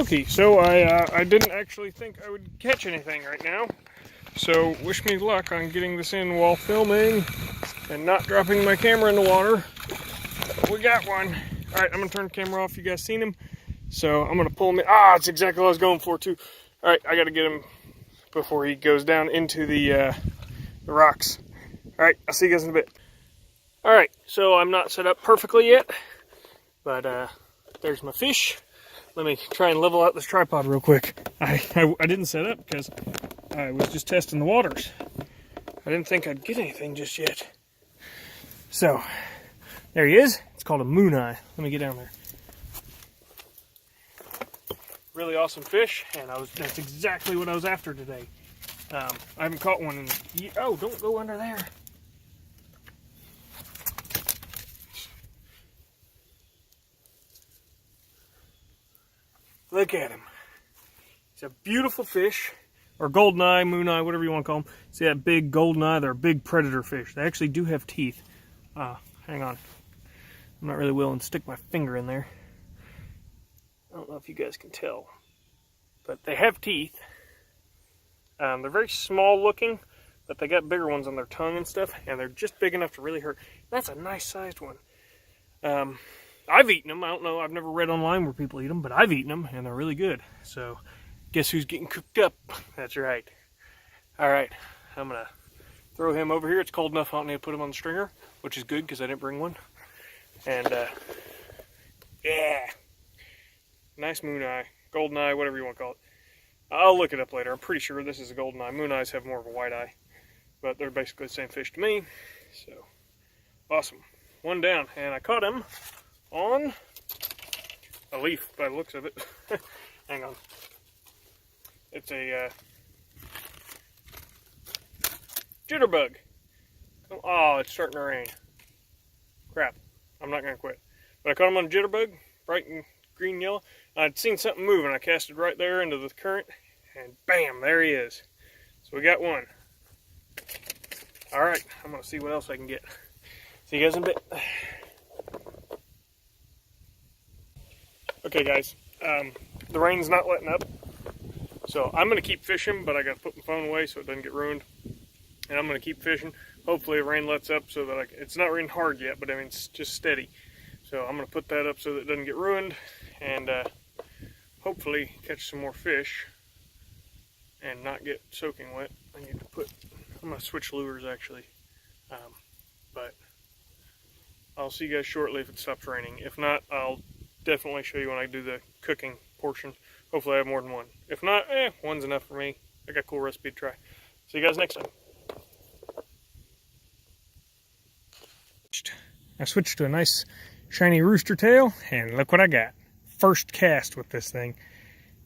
okie. So I didn't actually think I would catch anything right now. So wish me luck on getting this in while filming and not dropping my camera in the water. We got one. All right, I'm gonna turn the camera off. You guys seen him? So I'm gonna pull him in. Ah, that's exactly what I was going for too. All right, I gotta get him before he goes down into the rocks. All right, I'll see you guys in a bit. All right, so I'm not set up perfectly yet, but there's my fish. Let me try and level out this tripod real quick. I didn't set up because I was just testing the waters. I didn't think I'd get anything just yet. So, there he is. It's called a moon eye. Let me get down there. Really awesome fish, and that's exactly what I was after today. I haven't caught one in oh, don't go under there. Look at him. He's a beautiful fish, or goldeneye, moon eye, whatever you want to call them. See that big goldeneye? They're a big predator fish. They actually do have teeth. Hang on. I'm not really willing to stick my finger in there. I don't know if you guys can tell, but they have teeth. They're very small looking, but they got bigger ones on their tongue and stuff, and they're just big enough to really hurt. That's a nice sized one. I've eaten them. I don't know. I've never read online where people eat them, but I've eaten them, and they're really good. So, guess who's getting cooked up? That's right. All right, I'm going to throw him over here. It's cold enough I don't need to put him on the stringer, which is good because I didn't bring one. And, yeah. Nice moon eye, golden eye, whatever you want to call it. I'll look it up later. I'm pretty sure this is a golden eye. Moon eyes have more of a white eye, but they're basically the same fish to me. So, awesome. One down, and I caught him on a leaf by the looks of it. Hang on. It's a jitterbug. Oh, it's starting to rain. Crap. I'm not going to quit. But I caught him on a jitterbug, bright and green yellow. I'd seen something move, and I cast it right there into the current, and bam, there he is. So we got one. All right, I'm going to see what else I can get. See you guys in a bit. Okay, guys, the rain's not letting up, so I'm going to keep fishing, but I got to put my phone away so it doesn't get ruined, and I'm going to keep fishing. Hopefully the rain lets up so that it's not raining hard yet, but I mean, it's just steady. So I'm going to put that up so that it doesn't get ruined, and hopefully catch some more fish and not get soaking wet. I'm going to switch lures actually, but I'll see you guys shortly if it stops raining. If not, I'll definitely show you when I do the cooking portion. Hopefully I have more than one. If not, one's enough for me. I got a cool recipe to try. See you guys next time. I switched to a nice shiny rooster tail, and look what I got. First cast with this thing.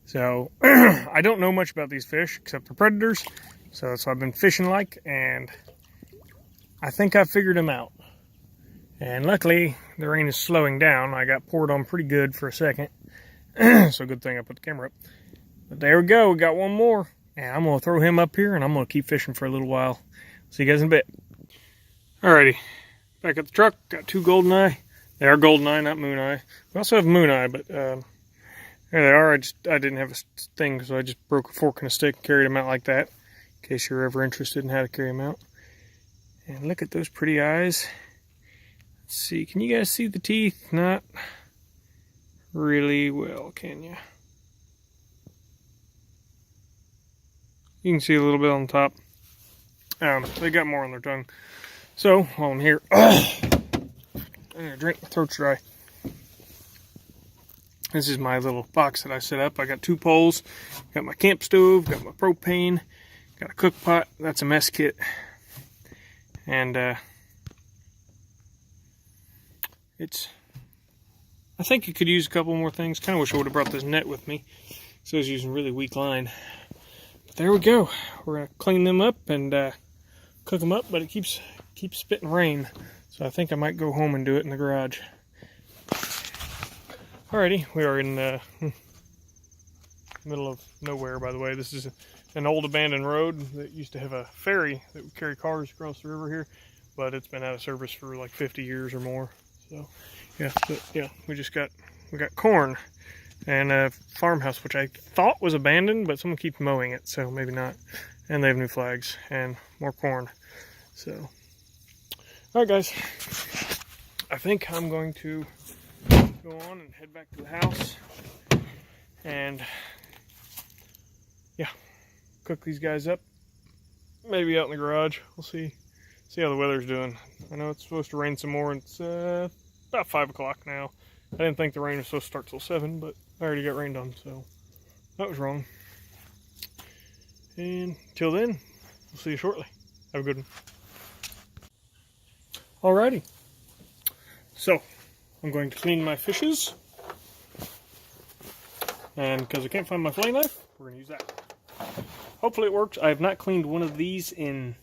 So, I don't know much about these fish, except they're predators. So I've been fishing like, and I think I figured them out. And luckily, the rain is slowing down. I got poured on pretty good for a second. So good thing I put the camera up. But there we go, we got one more. And I'm going to throw him up here, and I'm going to keep fishing for a little while. See you guys in a bit. Alrighty, back at the truck, got two goldeneye. They are goldeneye, not moon eye. We also have moon eye, but there they are. I didn't have a thing, so I just broke a fork and a stick and carried them out like that. In case you're ever interested in how to carry them out. And look at those pretty eyes. Let's see, can you guys see the teeth? Not really well, can you? You can see a little bit on the top. They got more on their tongue. So, while I'm here, I'm gonna drink, my throat's dry. This is my little box that I set up. I got two poles, got my camp stove, got my propane, got a cook pot, that's a mess kit. And I think it could use a couple more things. Kind of wish I would have brought this net with me. So I was using really weak line. But there we go. We're gonna clean them up and cook them up, but it keeps spitting rain. So I think I might go home and do it in the garage. Alrighty, we are in the middle of nowhere, by the way. This is an old abandoned road that used to have a ferry that would carry cars across the river here, but it's been out of service for like 50 years or more. So yeah, but yeah, we got corn. and a farmhouse, which I thought was abandoned, but someone keeps mowing it, so maybe not. And they have new flags and more corn. So, all right, guys. I think I'm going to go on and head back to the house, and yeah, cook these guys up. Maybe out in the garage. We'll see how the weather's doing. I know it's supposed to rain some more, and it's about 5 o'clock now. I didn't think the rain was supposed to start till 7, but I already got rained on, so that was wrong. And till then, we'll see you shortly. Have a good one. Alrighty. So, I'm going to clean my fishes. And because I can't find my fillet knife, we're going to use that. Hopefully it works. I have not cleaned one of these in...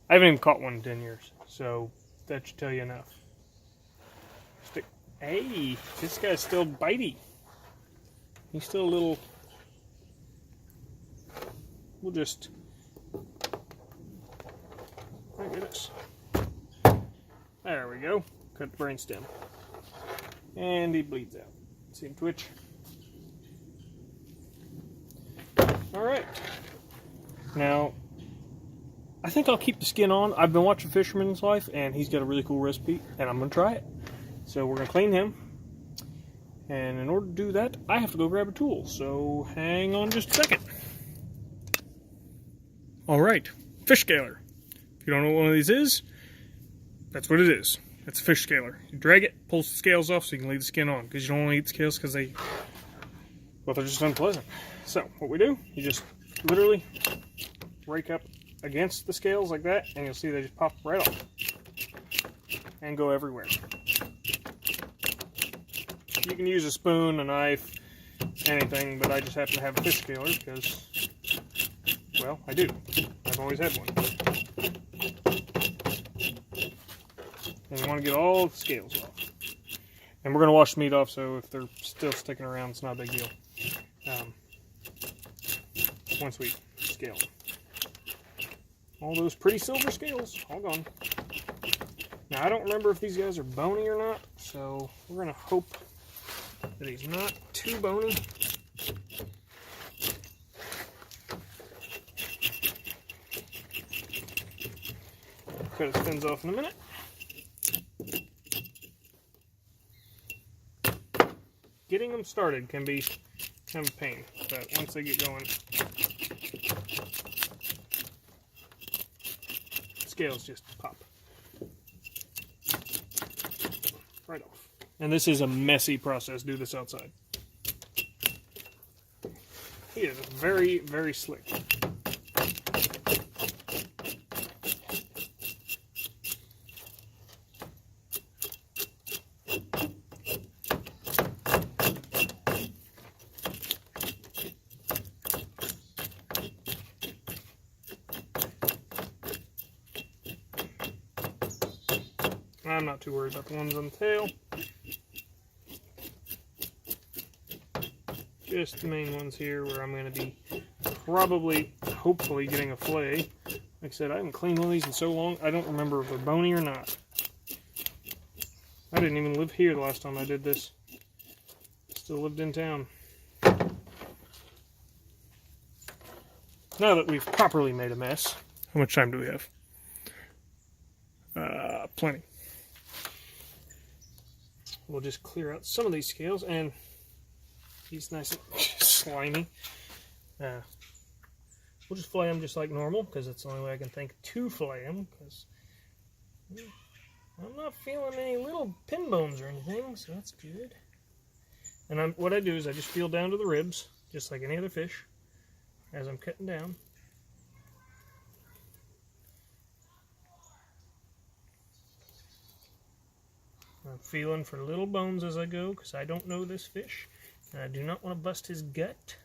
I haven't even caught one in 10 years. So, that should tell you enough. Hey, this guy's still bitey. He's still a little... We'll just... My goodness. There we go. Cut the brainstem. And he bleeds out. See him twitch? Alright. Now, I think I'll keep the skin on. I've been watching Fisherman's Life, and he's got a really cool recipe, and I'm going to try it. So we're going to clean him. And in order to do that, I have to go grab a tool. So hang on just a second. Alright, fish scaler. If you don't know what one of these is, that's what it is. It's a fish scaler. You drag it, pulls the scales off so you can leave the skin on. Because you don't want to eat the scales because they're just unpleasant. So what we do, you just literally rake up against the scales like that, and you'll see they just pop right off. And go everywhere. You can use a spoon, a knife, anything, but I just happen to have a fish scaler because, well, I do. I've always had one. And you want to get all the scales off. And we're going to wash the meat off, so if they're still sticking around, it's not a big deal. Once we scale them. All those pretty silver scales, all gone. Now, I don't remember if these guys are bony or not, so we're going to hope that he's not too bony. Cut his fins off in a minute. Getting them started can be kind of a pain, but once they get going, scales just pop right off. And this is a messy process. Do this outside. He is very, very slick. I'm not too worried about the ones on the tail. Just the main ones here where I'm going to be probably, hopefully, getting a fillet. Like I said, I haven't cleaned one of these in so long, I don't remember if they're bony or not. I didn't even live here the last time I did this. Still lived in town. Now that we've properly made a mess, how much time do we have? Plenty. We'll just clear out some of these scales, and he's nice and slimy. We'll just fillet them just like normal, because that's the only way I can think to fillet them, because I'm not feeling any little pin bones or anything, so that's good. And what I do is I just feel down to the ribs, just like any other fish, as I'm cutting down. I'm feeling for little bones as I go, because I don't know this fish, and I do not want to bust his gut.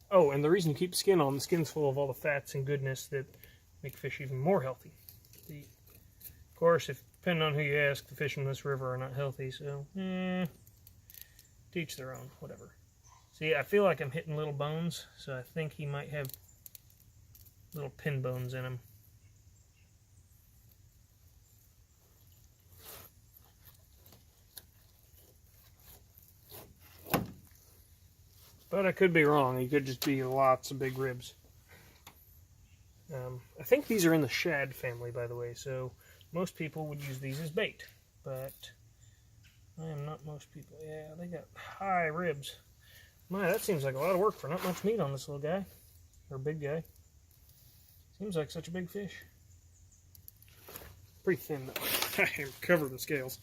Oh, and the reason you keep the skin's full of all the fats and goodness that make fish even more healthy. Of course, depending on who you ask, the fish in this river are not healthy, so, to each their own, whatever. See, I feel like I'm hitting little bones, so I think he might have little pin bones in him. But I could be wrong. He could just be lots of big ribs. I think these are in the shad family, by the way, so most people would use these as bait. But I am not most people. Yeah, they got high ribs. My, that seems like a lot of work for not much meat on this little guy. Or big guy. Seems like such a big fish. Pretty thin though. I am covered in scales.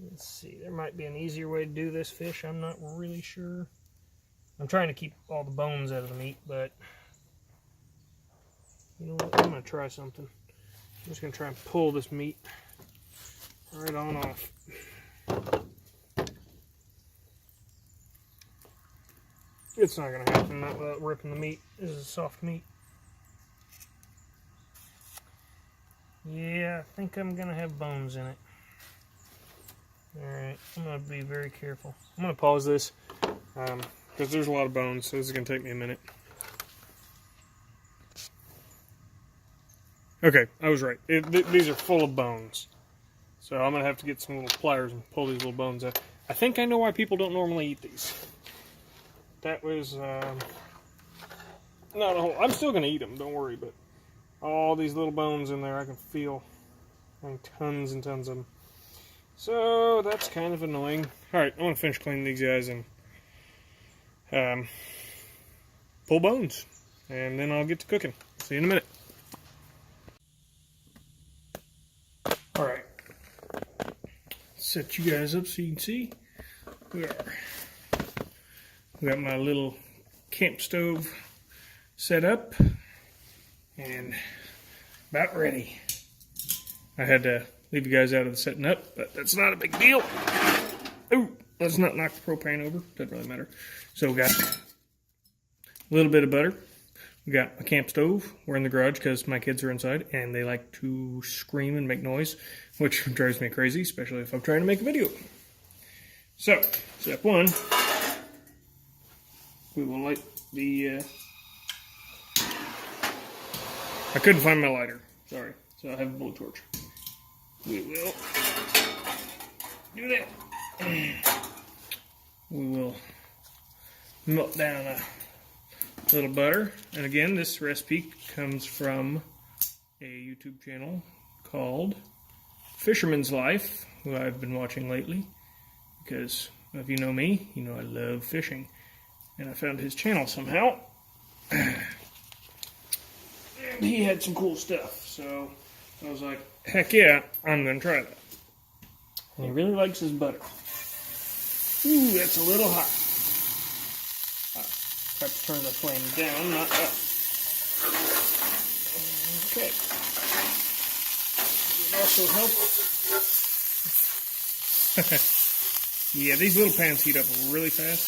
Let's see, there might be an easier way to do this fish. I'm not really sure. I'm trying to keep all the bones out of the meat, but you know what? I'm going to try something. I'm just going to try and pull this meat right on off. It's not going to happen, not without ripping the meat. This is soft meat. Yeah, I think I'm going to have bones in it. Alright, I'm going to be very careful. I'm going to pause this because there's a lot of bones, so this is going to take me a minute. Okay, I was right. These are full of bones. So I'm going to have to get some little pliers and pull these little bones out. I think I know why people don't normally eat these. That was not a whole... I'm still going to eat them, don't worry, but all these little bones in there I can feel. Like tons and tons of them. So that's kind of annoying. Alright, I want to finish cleaning these guys and pull bones. And then I'll get to cooking. See you in a minute. Alright. Set you guys up so you can see. We got my little camp stove set up and about ready. I had to leave you guys out of the setting up, but that's not a big deal. Ooh, let's not knock the propane over. Doesn't really matter. So we got a little bit of butter. We got a camp stove. We're in the garage because my kids are inside and they like to scream and make noise, which drives me crazy, especially if I'm trying to make a video. So, step one, we will light the... I couldn't find my lighter. Sorry. So I have a blowtorch. We will do that. We will melt down a little butter. And again, this recipe comes from a YouTube channel called Fisherman's Life, who I've been watching lately. Because if you know me, you know I love fishing. And I found his channel somehow. And he had some cool stuff. So I was like, heck yeah, I'm going to try that. And he really likes his butter. Ooh, that's a little hot. Try to turn the flame down, not up. Okay. It also helps. Yeah, these little pans heat up really fast.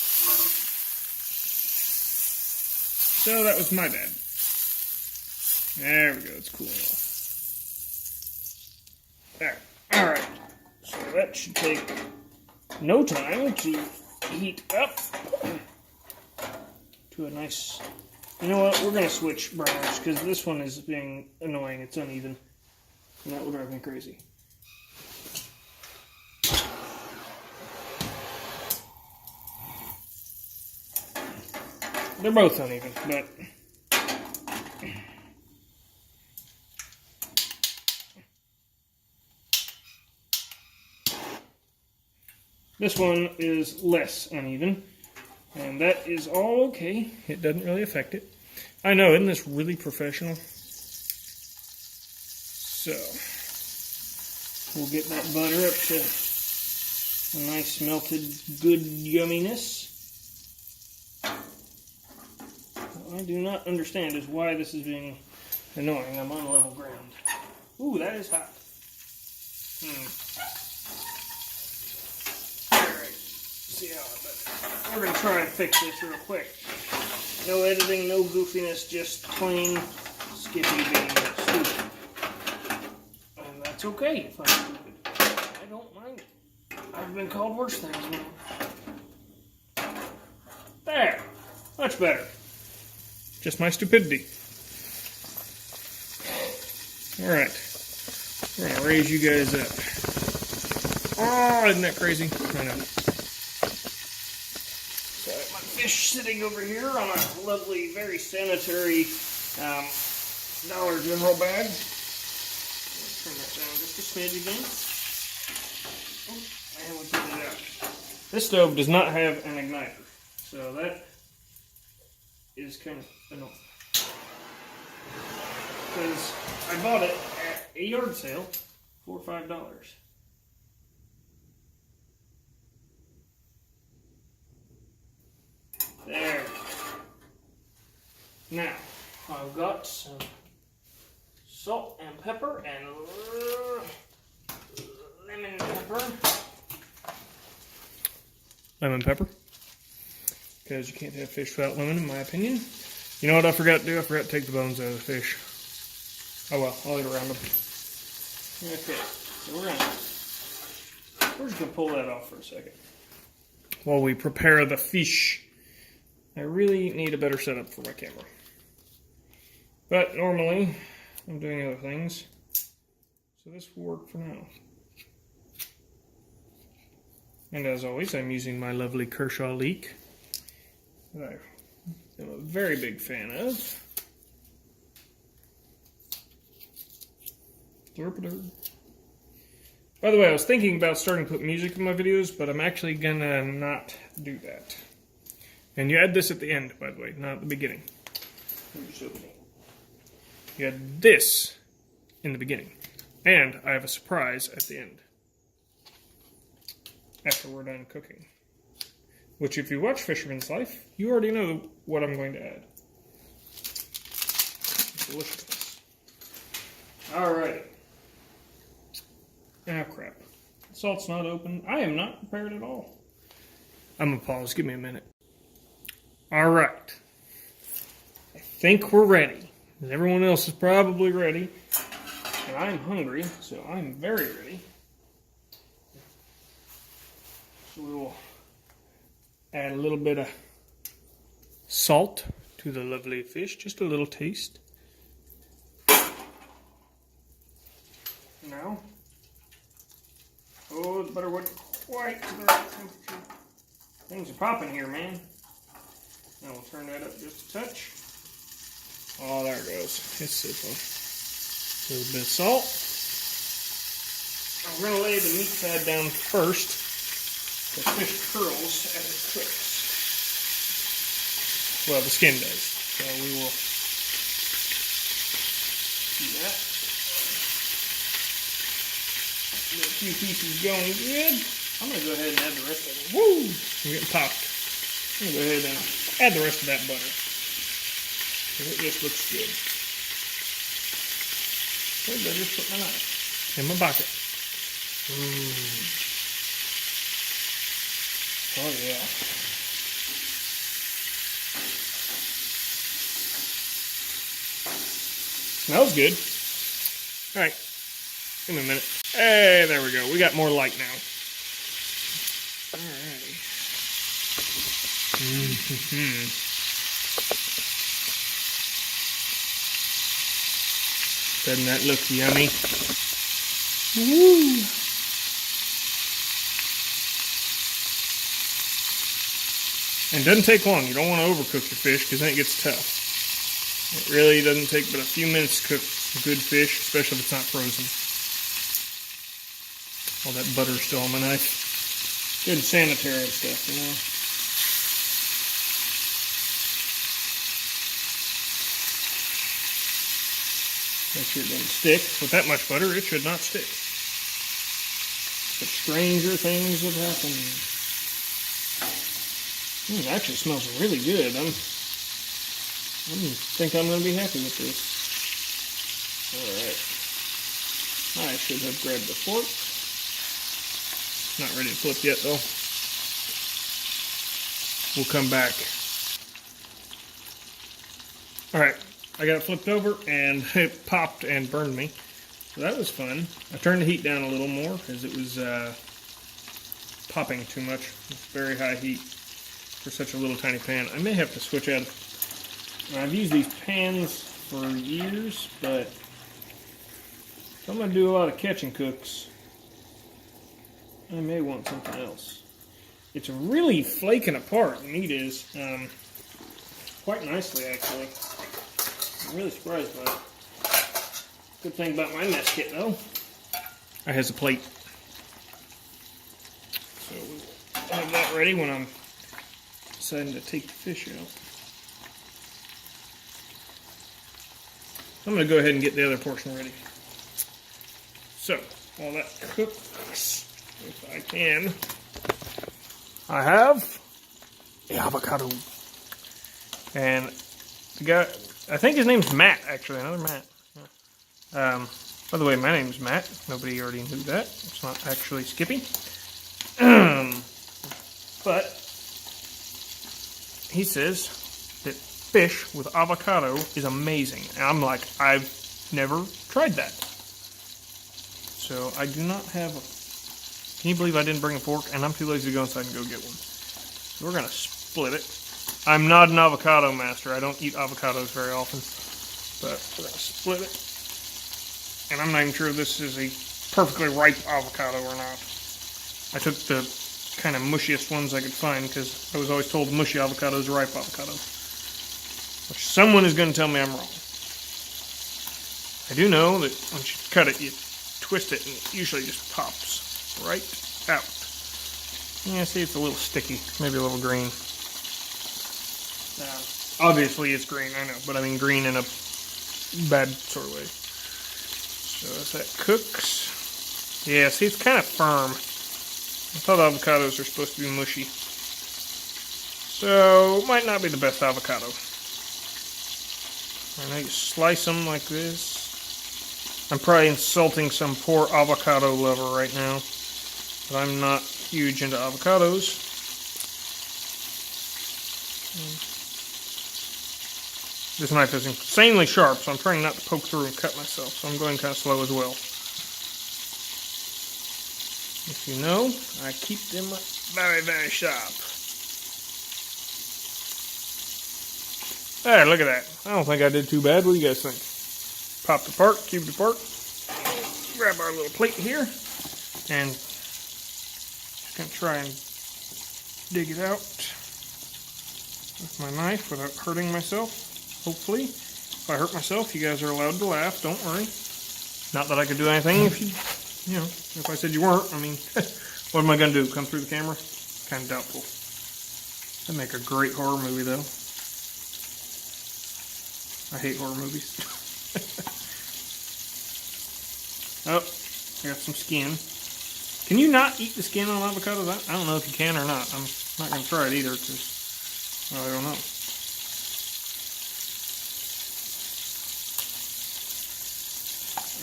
So that was my bad. There we go, it's cooling off. There. Alright. So that should take no time to heat up to a nice... You know what? We're going to switch burners because this one is being annoying. It's uneven. And that will drive me crazy. They're both uneven, but... This one is less uneven, and that is all okay. It doesn't really affect it. I know, isn't this really professional? So, we'll get that butter up to a nice melted good yumminess. What I do not understand is why this is being annoying. I'm on level ground. Ooh, that is hot. We're going to try and fix this real quick. No editing, no goofiness, just plain skippy being stupid. And that's okay if I'm stupid. I don't mind it. I've been called worse things, man. There. Much better. Just my stupidity. Alright. We're going to raise you guys up. Oh, isn't that crazy? I know. fish sitting over here on a lovely, very sanitary Dollar General bag. Turn that down just a smidge again. Oh, and we put it out. This stove does not have an igniter, so that is kind of annoying. Because I bought it at a yard sale for $5. There. Now, I've got some salt and pepper and lemon pepper. Lemon pepper. Because you can't have fish without lemon, in my opinion. You know what I forgot to do? I forgot to take the bones out of the fish. Oh well, I'll eat around them. Okay, so we're just going to pull that off for a second while we prepare the fish. I really need a better setup for my camera. But normally, I'm doing other things. So this will work for now. And as always, I'm using my lovely Kershaw leek that I am a very big fan of. By the way, I was thinking about starting to put music in my videos, but I'm actually gonna not do that. And you add this at the end, by the way, not at the beginning. You add this in the beginning. And I have a surprise at the end. After we're done cooking. Which, if you watch Fisherman's Life, you already know what I'm going to add. It's delicious. Alrighty. Ah, crap. The salt's not open. I am not prepared at all. I'm going to pause. Give me a minute. Alright. I think we're ready. And everyone else is probably ready. And I'm hungry, so I'm very ready. So we will add a little bit of salt to the lovely fish. Just a little taste. Now. Oh, the butter wasn't quite to the right temperature. Things are popping here, man. Now we'll turn that up just a touch. Oh, there it goes. It's sizzling. A little bit of salt. I'm going to lay the meat side down first. The fish curls as it cooks. Well, the skin does. So we will do that. Get a few pieces going good. I'm going to go ahead and add the rest of them. Woo! I'm getting popped. I'm going to go ahead and add the rest of that butter. It just looks good. So I just put my knife in my bucket. Oh yeah. Smells good. Alright. Give me a minute. Hey, there we go. We got more light now. Alright. Doesn't that look yummy? Woo! And it doesn't take long. You don't want to overcook your fish because then it gets tough. It really doesn't take but a few minutes to cook good fish, especially if it's not frozen. All that butter's still on my knife. Good sanitary stuff, you know. Make sure it doesn't stick. With that much butter, it should not stick. But stranger things have happened. It actually smells really good. I think I'm going to be happy with this. Alright. I should have grabbed the fork. Not ready to flip yet, though. We'll come back. Alright. I got it flipped over and it popped and burned me. So that was fun. I turned the heat down a little more because it was popping too much. It's very high heat for such a little tiny pan. I may have to switch out. I've used these pans for years, but if I'm going to do a lot of catch and cooks, I may want something else. It's really flaking apart. The meat is quite nicely, actually. I'm really surprised by it. Good thing about my mess kit, though, it has a plate. So we'll have that ready when I'm deciding to take the fish out. I'm going to go ahead and get the other portion ready. So, while that cooks, if I can, I have the avocado. And the guy, I think his name's Matt, actually, another Matt. By the way, my name's Matt. Nobody already knew that. It's not actually Skippy. But he says that fish with avocado is amazing. And I'm like, I've never tried that. So I do not have a... Can you believe I didn't bring a fork? And I'm too lazy to go inside and go get one. So we're going to split it. I'm not an avocado master. I don't eat avocados very often. But we're going to split it. And I'm not even sure if this is a perfectly ripe avocado or not. I took the kind of mushiest ones I could find because I was always told mushy avocado is a ripe avocado. Which someone is going to tell me I'm wrong. I do know that once you cut it, you twist it and it usually just pops right out. Yeah, see, it's a little sticky, maybe a little green. Obviously it's green, I know, but I mean green in a bad sort of way. So as that cooks, yeah, see, it's kind of firm. I thought avocados are supposed to be mushy. So, it might not be the best avocado. I know you slice them like this. I'm probably insulting some poor avocado lover right now. But I'm not huge into avocados. This knife is insanely sharp, so I'm trying not to poke through and cut myself. So I'm going kind of slow as well. If you know, I keep them very, very sharp. There, look at that. I don't think I did too bad. What do you guys think? Popped apart, cubed apart. Grab our little plate here. And just going to try and dig it out with my knife without hurting myself. Hopefully. If I hurt myself, you guys are allowed to laugh. Don't worry. Not that I could do anything if you know, if I said you weren't. I mean, what am I going to do? Come through the camera? Kind of doubtful. That'd make a great horror movie, though. I hate horror movies. Oh, I got some skin. Can you not eat the skin on avocados? I don't know if you can or not. I'm not going to try it either because, well, I don't know.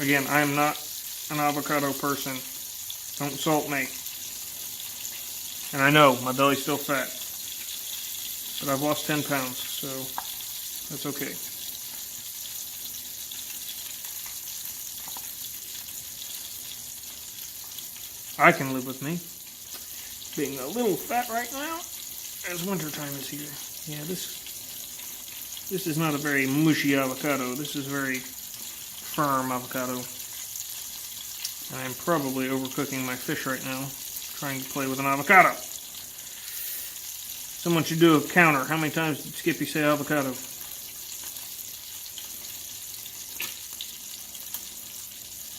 Again, I am not an avocado person. Don't insult me. And I know, my belly's still fat. But I've lost 10 pounds, so that's okay. I can live with me being a little fat right now as wintertime is here. Yeah, this is not a very mushy avocado. This is very firm avocado. And I'm probably overcooking my fish right now, trying to play with an avocado. Someone should do a counter. How many times did Skippy say avocado?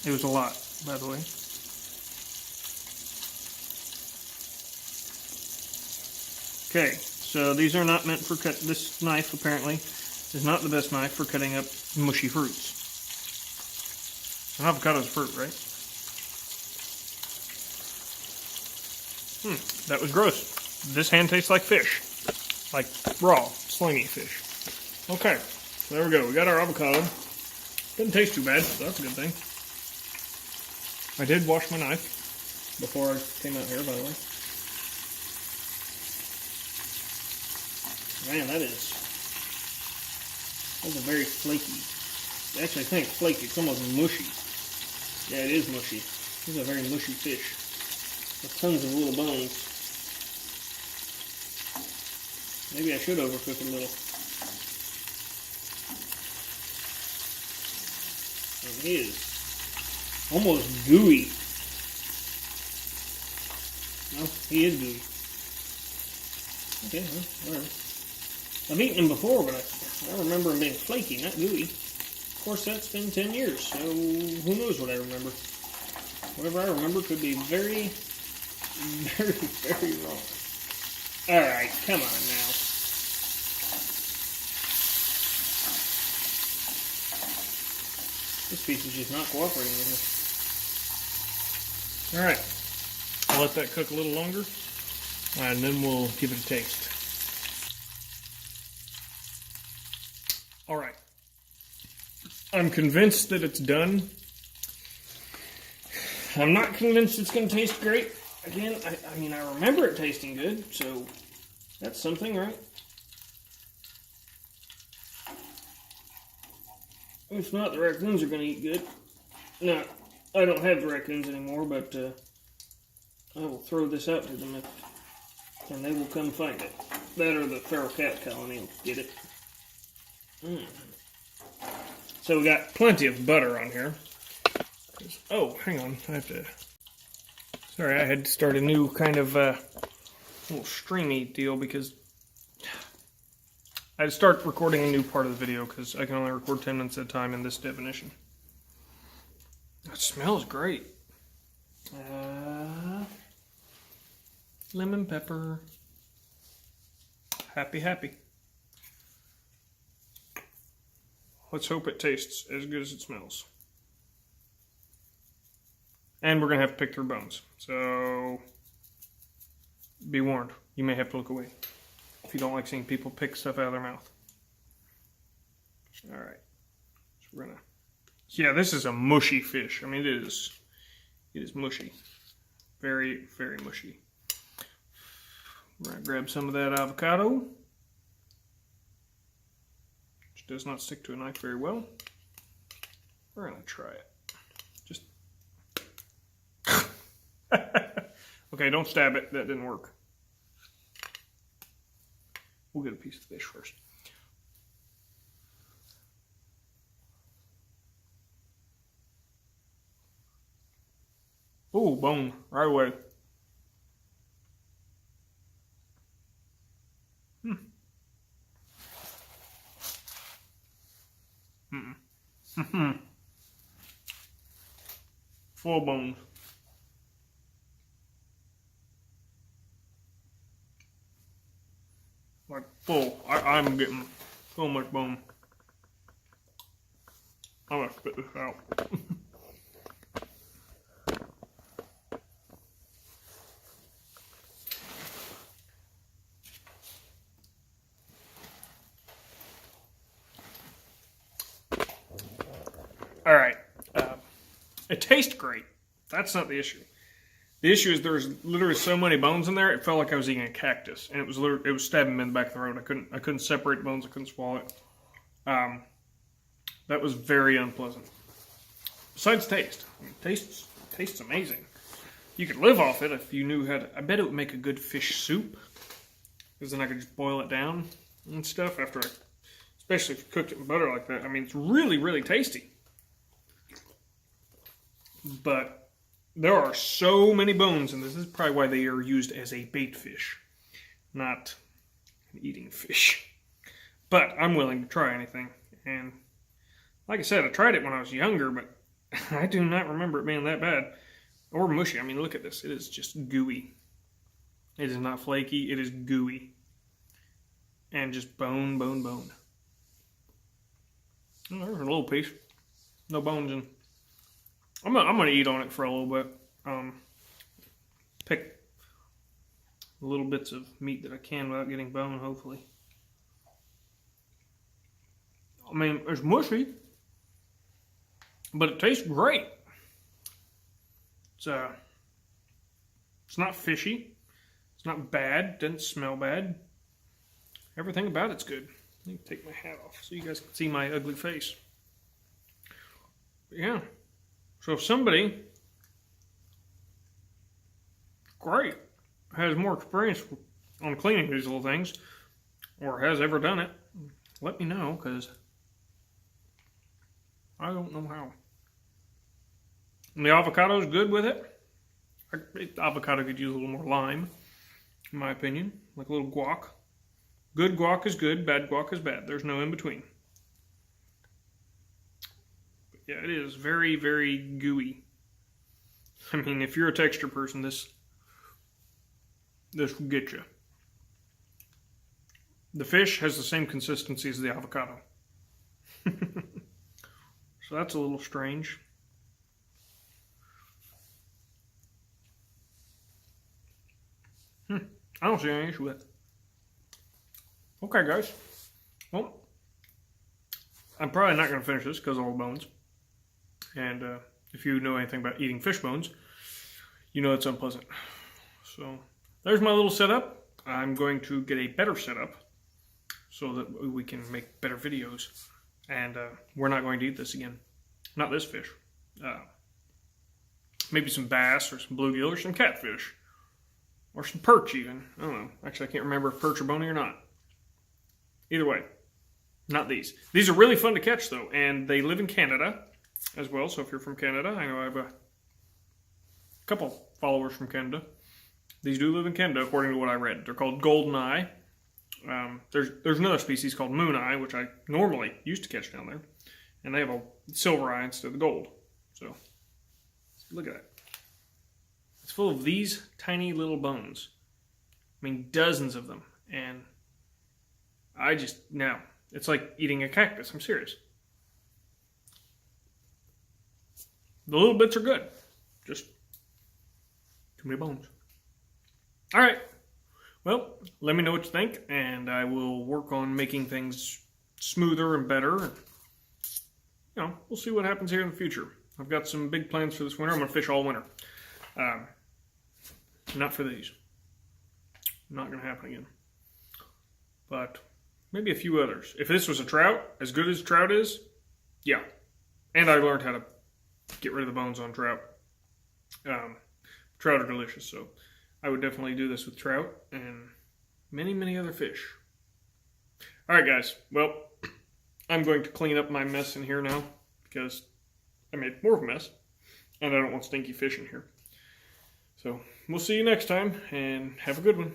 It was a lot, by the way. Okay, so these are not meant for cut. This knife, apparently, is not the best knife for cutting up mushy fruits. An avocado is fruit, right? That was gross. This hand tastes like fish. Like raw, slimy fish. Okay, so there we go. We got our avocado. Doesn't taste too bad, so that's a good thing. I did wash my knife before I came out here, by the way. Man, that's a very flaky. Actually, I think it's flaky. It's almost mushy. Yeah, it is mushy. This is a very mushy fish with tons of little bones. Maybe I should overcook it a little. It is almost gooey. No, he is gooey. Okay, well, all right. I've eaten them before, but I remember them being flaky, not gooey. Of course, that's been 10 years, so who knows what I remember. Whatever I remember could be very, very, very wrong. Alright, come on now. This piece is just not cooperating with me. Alright, I'll let that cook a little longer, and then we'll give it a taste. Alright, I'm convinced that it's done. I'm not convinced it's going to taste great. Again, I mean, I remember it tasting good, so that's something, right? If not, the raccoons are going to eat good. No, I don't have the raccoons anymore, but I will throw this out to them, and they will come find it. That or the feral cat colony will get it. So we got plenty of butter on here. Oh, hang on. I have to... Sorry, I had to start a new kind of little streamy deal because I had to start recording a new part of the video because I can only record 10 minutes at a time in this definition. It smells great. Lemon pepper. Happy, happy. Let's hope it tastes as good as it smells. And we're going to have to pick through bones. So, be warned. You may have to look away if you don't like seeing people pick stuff out of their mouth. Alright. So we're going to... Yeah, this is a mushy fish. I mean, it is mushy. Very, very mushy. We're going to grab some of that avocado. Which does not stick to a knife very well. We're going to try it. Just... Okay, don't stab it. That didn't work. We'll get a piece of fish first. Ooh, bone. Right away. Full bones. Like full. I'm getting so much bone. I'm gonna spit this out. All right. It tastes great. That's not the issue. The issue is there's literally so many bones in there. It felt like I was eating a cactus, and it was stabbing me in the back of the road. I couldn't separate the bones. I couldn't swallow it. That was very unpleasant. Besides taste, I mean, tastes amazing. You could live off it if you knew how to. I bet it would make a good fish soup, because then I could just boil it down and stuff after, especially if you cooked it in butter like that. I mean, it's really, really tasty. But there are so many bones, and this is probably why they are used as a bait fish, not an eating fish. But I'm willing to try anything. And like I said, I tried it when I was younger, but I do not remember it being that bad. Or mushy. I mean, look at this. It is just gooey. It is not flaky. It is gooey. And just bone, bone, bone. Oh, there's a little piece. No bones in. I'm gonna eat on it for a little bit. Pick little bits of meat that I can without getting bone, hopefully. I mean, it's mushy, but it tastes great. It's not fishy. It's not bad. Doesn't smell bad. Everything about it's good. Let me take my hat off so you guys can see my ugly face. But yeah. So if somebody, great, has more experience on cleaning these little things, or has ever done it, let me know, because I don't know how. And the avocado's good with it. Avocado could use a little more lime, in my opinion. like a little guac. Good guac is good, bad guac is bad. There's no in between. But yeah, it is very, very gooey. I mean, if you're a texture person, this will get you. The fish has the same consistency as the avocado. So that's a little strange. I don't see any issue with it. Okay, guys. Well, I'm probably not going to finish this because of all the bones. And if you know anything about eating fish bones, you know it's unpleasant. So there's my little setup. I'm going to get a better setup so that we can make better videos. And we're not going to eat this again. Not this fish. Maybe some bass or some bluegill or some catfish. Or some perch even. I don't know. Actually, I can't remember if perch are bony or not. Either way, not these. These are really fun to catch though. And they live in Canada as well. So if you're from Canada, I know I have a couple followers from Canada. These do live in Canada according to what I read. They're called goldeneye. There's another species called mooneye, which I normally used to catch down there. And they have a silver eye instead of the gold. So, look at that. It's full of these tiny little bones. I mean, dozens of them. And no. It's like eating a cactus. I'm serious. The little bits are good. Just too many bones. All right. Well, let me know what you think, and I will work on making things smoother and better. You know, we'll see what happens here in the future. I've got some big plans for this winter. I'm going to fish all winter. Not for these. Not going to happen again. But maybe a few others. If this was a trout, as good as trout is, yeah. And I learned how to get rid of the bones on trout. Trout are delicious, so I would definitely do this with trout and many, many other fish. All right, guys. Well, I'm going to clean up my mess in here now because I made more of a mess and I don't want stinky fish in here. So we'll see you next time and have a good one.